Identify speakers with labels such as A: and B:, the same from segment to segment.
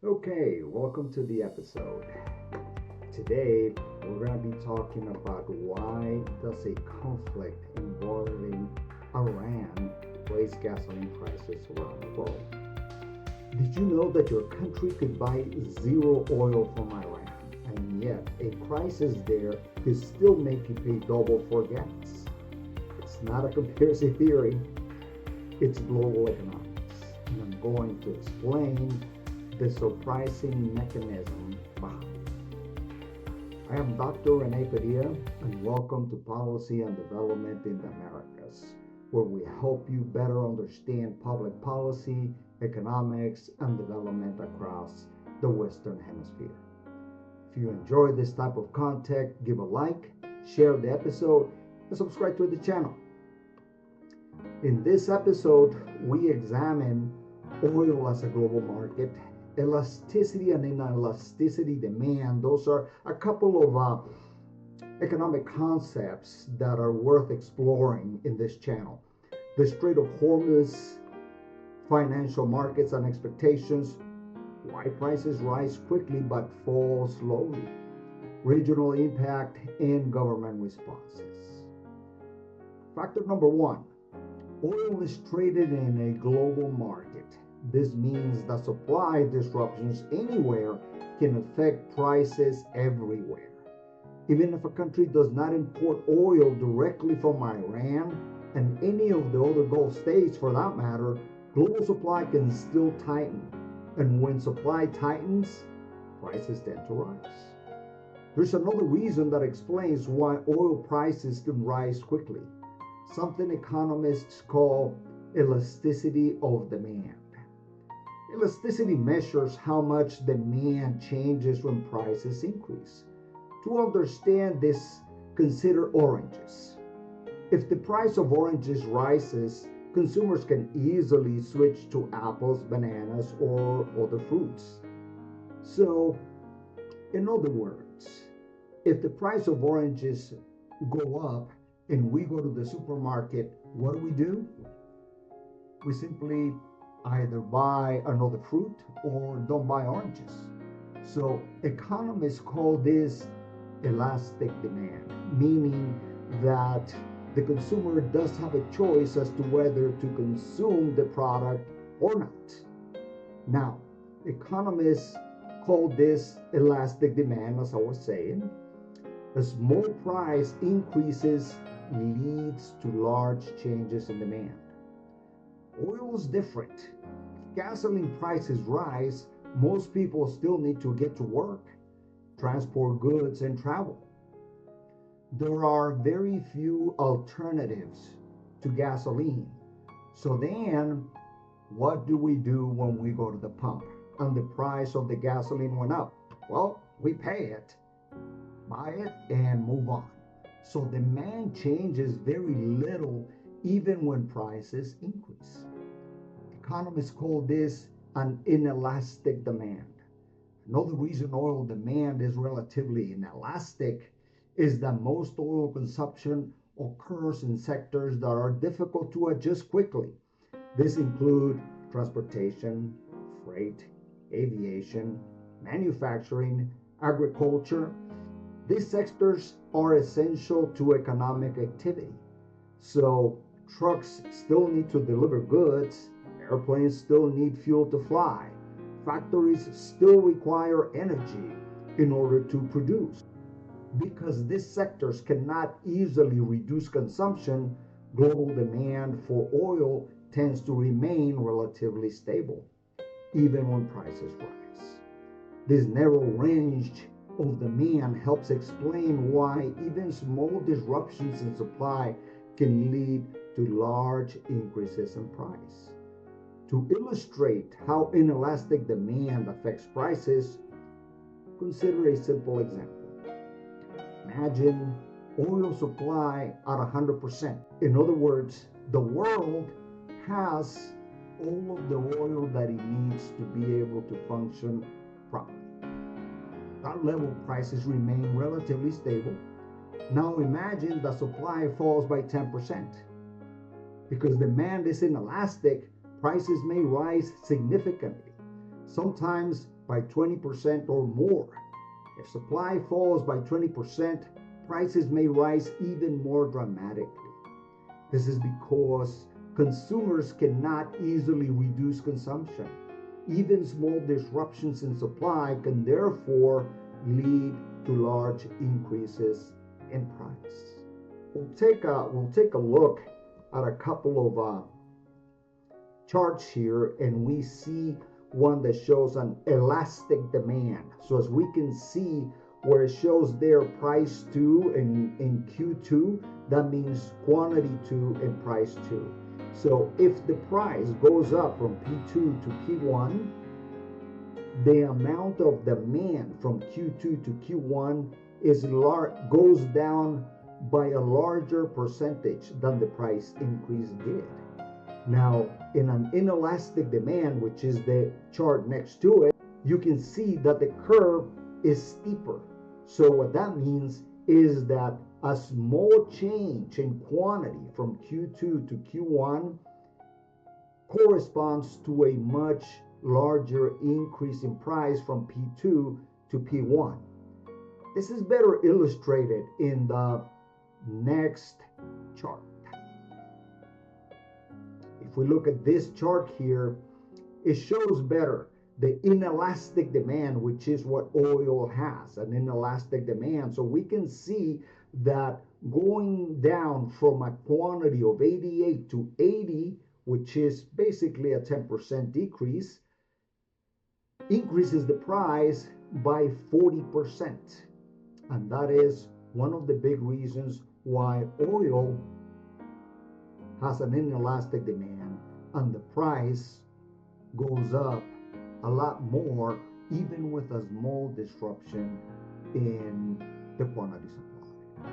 A: Okay, welcome to the episode. Today we're going to be talking about why does a conflict involving Iran raise gasoline prices around the world. Did you know that your country could buy zero oil from Iran and yet a crisis there could still make you pay double for gas? It's not a conspiracy theory, it's global economics. And I'm going to explain the surprising mechanism behind it. I am Dr. René Padilla, and welcome to Policy and Development in the Americas, where we help you better understand public policy, economics, and development across the Western Hemisphere. If you enjoy this type of content, give a like, share the episode, and subscribe to the channel. In this episode, we examine oil as a global market, elasticity and inelasticity demand. Those are a couple of economic concepts that are worth exploring in this channel. The Strait of Hormuz, financial markets and expectations, why prices rise quickly but fall slowly, regional impact, and government responses. Factor number one, oil is traded in a global market. This means that supply disruptions anywhere can affect prices everywhere. Even if a country does not import oil directly from Iran and any of the other Gulf states for that matter, global supply can still tighten. And when supply tightens, prices tend to rise. There's another reason that explains why oil prices can rise quickly, something economists call elasticity of demand. Elasticity measures how much demand changes when prices increase. To understand this, consider oranges. If the price of oranges rises, consumers can easily switch to apples, bananas, or other fruits. So, in other words, if the price of oranges go up and we go to the supermarket, what do? We simply either buy another fruit or don't buy oranges. So economists call this elastic demand, meaning that the consumer does have a choice as to whether to consume the product or not. Now, economists call this elastic demand, as I was saying. A small price increases leads to large changes in demand. Oil is different. If gasoline prices rise, most people still need to get to work, transport goods, and travel. There are very few alternatives to gasoline. So then, what do we do when we go to the pump and the price of the gasoline went up? Well, we pay it, buy it, and move on. So demand changes very little even when prices increase. Economists call this an inelastic demand. Another reason oil demand is relatively inelastic is that most oil consumption occurs in sectors that are difficult to adjust quickly. This include transportation, freight, aviation, manufacturing, agriculture. These sectors are essential to economic activity. So trucks still need to deliver goods, airplanes still need fuel to fly, factories still require energy in order to produce. Because these sectors cannot easily reduce consumption, global demand for oil tends to remain relatively stable, even when prices rise. This narrow range of demand helps explain why even small disruptions in supply can lead to large increases in price. To illustrate how inelastic demand affects prices, consider a simple example. Imagine oil supply at 100%. In other words, the world has all of the oil that it needs to be able to function properly. That level, prices remain relatively stable. Now imagine the supply falls by 10%. Because demand is inelastic, prices may rise significantly, sometimes by 20% or more. If supply falls by 20%, prices may rise even more dramatically. This is because consumers cannot easily reduce consumption. Even small disruptions in supply can therefore lead to large increases in price. We'll take a look at a couple of charts here, and we see one that shows an elastic demand. So as we can see where it shows there price 2 in Q2, that means quantity 2 and price 2. So if the price goes up from P2 to P1, the amount of demand from Q2 to Q1 goes down by a larger percentage than the price increase did. Now, in an inelastic demand, which is the chart next to it, you can see that the curve is steeper. So what that means is that a small change in quantity from Q2 to Q1 corresponds to a much larger increase in price from P2 to P1. This is better illustrated in the next chart. If we look at this chart here, it shows better the inelastic demand, which is what oil has, an inelastic demand. So we can see that going down from a quantity of 88 to 80, which is basically a 10% decrease, increases the price by 40%. And that is one of the big reasons why oil has an inelastic demand and the price goes up a lot more, even with a small disruption in the quantity supply.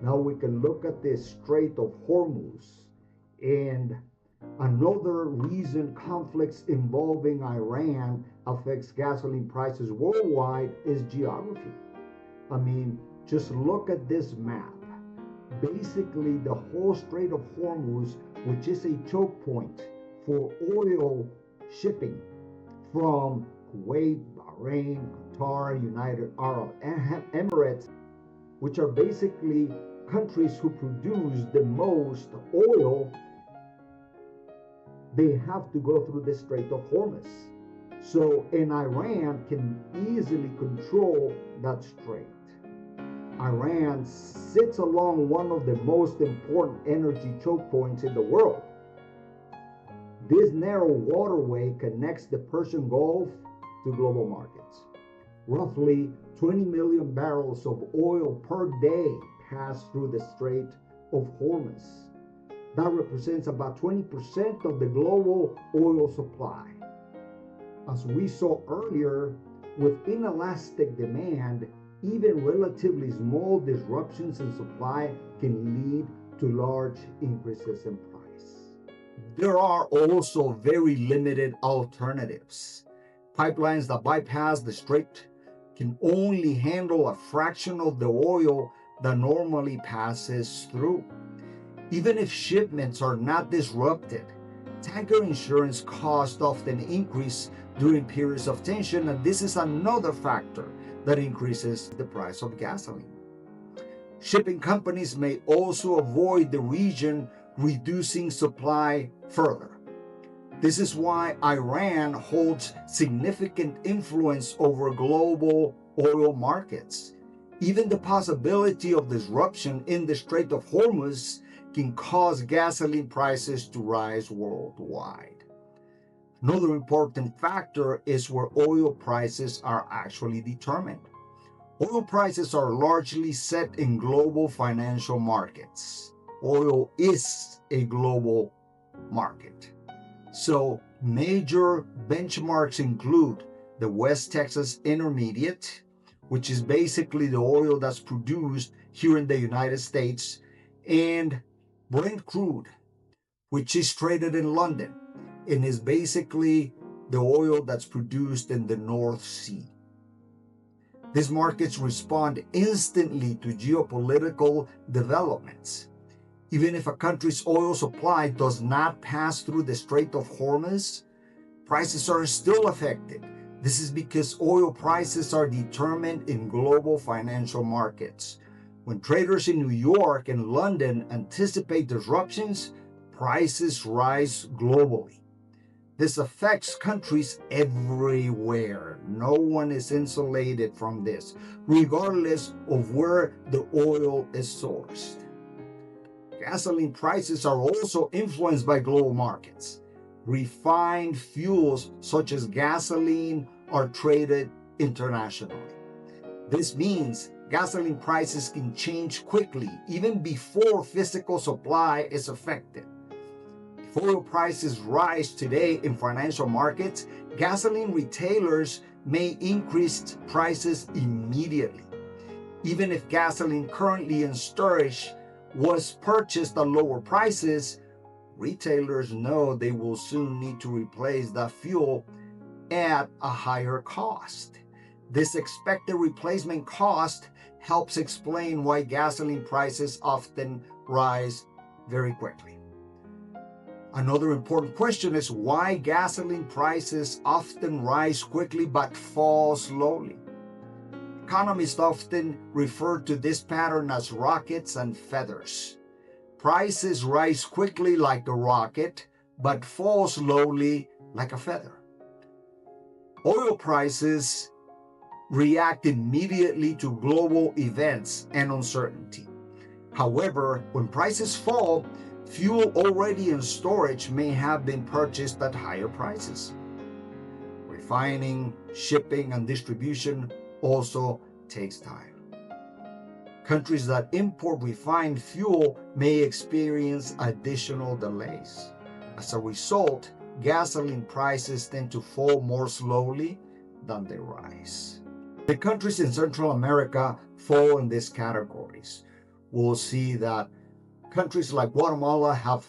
A: Now we can look at the Strait of Hormuz, and another reason conflicts involving Iran affects gasoline prices worldwide is geography. I mean, just look at this map. Basically, the whole Strait of Hormuz, which is a choke point for oil shipping from Kuwait, Bahrain, Qatar, United Arab Emirates, which are basically countries who produce the most oil, they have to go through the Strait of Hormuz. So, and Iran can easily control that strait. Iran sits along one of the most important energy choke points in the world. This narrow waterway connects the Persian Gulf to global markets. Roughly 20 million barrels of oil per day pass through the Strait of Hormuz. That represents about 20% of the global oil supply. As we saw earlier, with inelastic demand, even relatively small disruptions in supply can lead to large increases in price. There are also very limited alternatives. Pipelines that bypass the strait can only handle a fraction of the oil that normally passes through. Even if shipments are not disrupted, tanker insurance costs often increase during periods of tension, and this is another factor that increases the price of gasoline. Shipping companies may also avoid the region, reducing supply further. This is why Iran holds significant influence over global oil markets. Even the possibility of disruption in the Strait of Hormuz can cause gasoline prices to rise worldwide. Another important factor is where oil prices are actually determined. Oil prices are largely set in global financial markets. Oil is a global market. So major benchmarks include the West Texas Intermediate, which is basically the oil that's produced here in the United States, and Brent crude, which is traded in London and is basically the oil that's produced in the North Sea. These markets respond instantly to geopolitical developments. Even if a country's oil supply does not pass through the Strait of Hormuz, prices are still affected. This is because oil prices are determined in global financial markets. When traders in New York and London anticipate disruptions, prices rise globally. This affects countries everywhere. No one is insulated from this, regardless of where the oil is sourced. Gasoline prices are also influenced by global markets. Refined fuels such as gasoline are traded internationally. This means gasoline prices can change quickly, even before physical supply is affected. If oil prices rise today in financial markets, gasoline retailers may increase prices immediately. Even if gasoline currently in storage was purchased at lower prices, retailers know they will soon need to replace that fuel at a higher cost. This expected replacement cost helps explain why gasoline prices often rise very quickly. Another important question is why gasoline prices often rise quickly but fall slowly. Economists often refer to this pattern as rockets and feathers. Prices rise quickly like a rocket, but fall slowly like a feather. Oil prices react immediately to global events and uncertainty. However, when prices fall, fuel already in storage may have been purchased at higher prices. Refining, shipping, and distribution also takes time. Countries that import refined fuel may experience additional delays. As a result, gasoline prices tend to fall more slowly than they rise. The countries in Central America fall in these categories. We'll see that countries like Guatemala have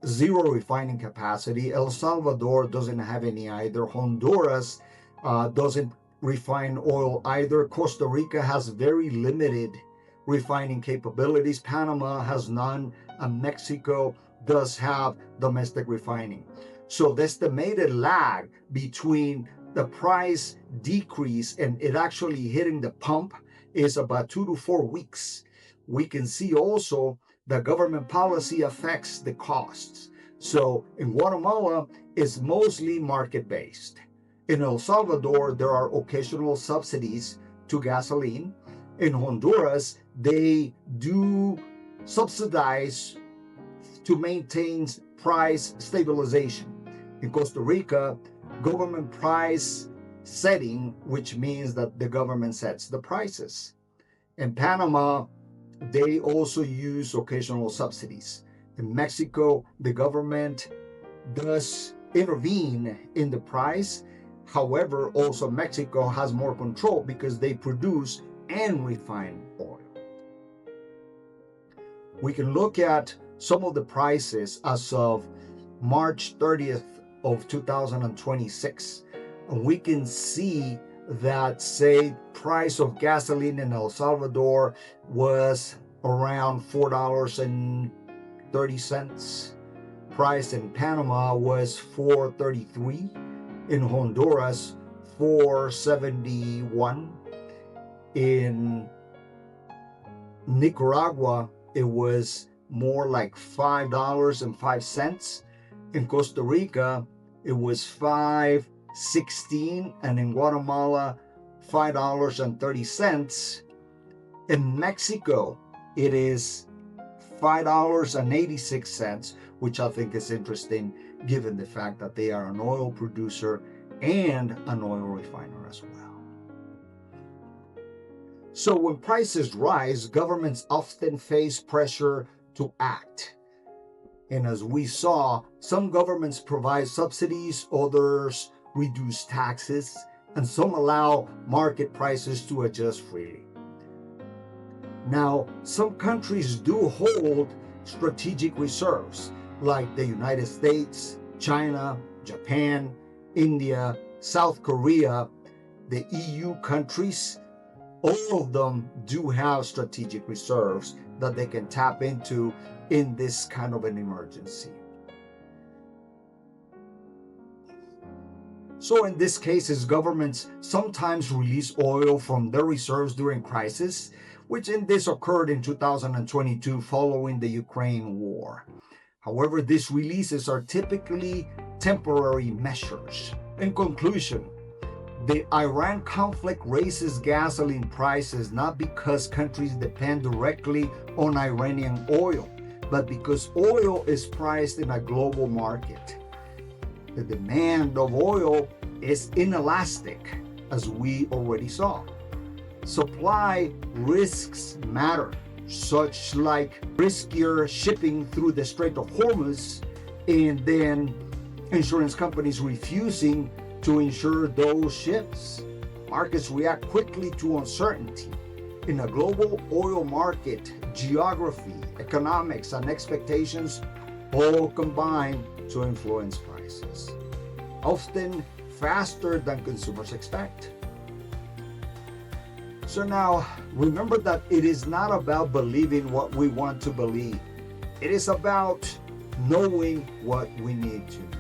A: zero refining capacity. El Salvador doesn't have any either. Honduras doesn't refine oil either. Costa Rica has very limited refining capabilities. Panama has none, and Mexico does have domestic refining. So the estimated lag between the price decrease and it actually hitting the pump is about 2 to 4 weeks. We can see also the government policy affects the costs. So in Guatemala, it's mostly market-based. In El Salvador, there are occasional subsidies to gasoline. In Honduras, they do subsidize to maintain price stabilization. In Costa Rica, government price setting, which means that the government sets the prices. In Panama, they also use occasional subsidies. In Mexico, the government does intervene in the price. However, also Mexico has more control because they produce and refine oil. We can look at some of the prices as of March 30th of 2026. And we can see that, say, price of gasoline in El Salvador was around $4.30. Price in Panama was $4.33. In Honduras, $4.71. In Nicaragua, it was more like $5.05. In Costa Rica, it was $5.16, and in Guatemala, $5.30. In Mexico, it is $5.86, which I think is interesting given the fact that they are an oil producer and an oil refiner as well. So when prices rise, governments often face pressure to act. And as we saw, some governments provide subsidies, others reduce taxes, and some allow market prices to adjust freely. Now, some countries do hold strategic reserves, like the United States, China, Japan, India, South Korea, the EU countries. All of them do have strategic reserves that they can tap into in this kind of an emergency. So in this cases, governments sometimes release oil from their reserves during crisis, which in this occurred in 2022 following the Ukraine war. However, these releases are typically temporary measures. In conclusion, the Iran conflict raises gasoline prices not because countries depend directly on Iranian oil, but because oil is priced in a global market. The demand of oil is inelastic, as we already saw. Supply risks matter, such like riskier shipping through the Strait of Hormuz, and then insurance companies refusing to insure those ships. Markets react quickly to uncertainty. In a global oil market, geography, economics, and expectations all combine to influence prices, often faster than consumers expect. So now, remember that it is not about believing what we want to believe. It is about knowing what we need to know.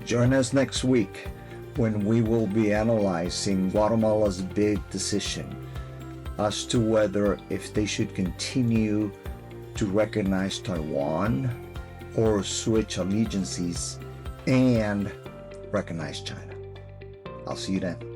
A: Join us next week when we will be analyzing Guatemala's big decision as to whether if they should continue to recognize Taiwan or switch allegiances and recognize China. I'll see you then.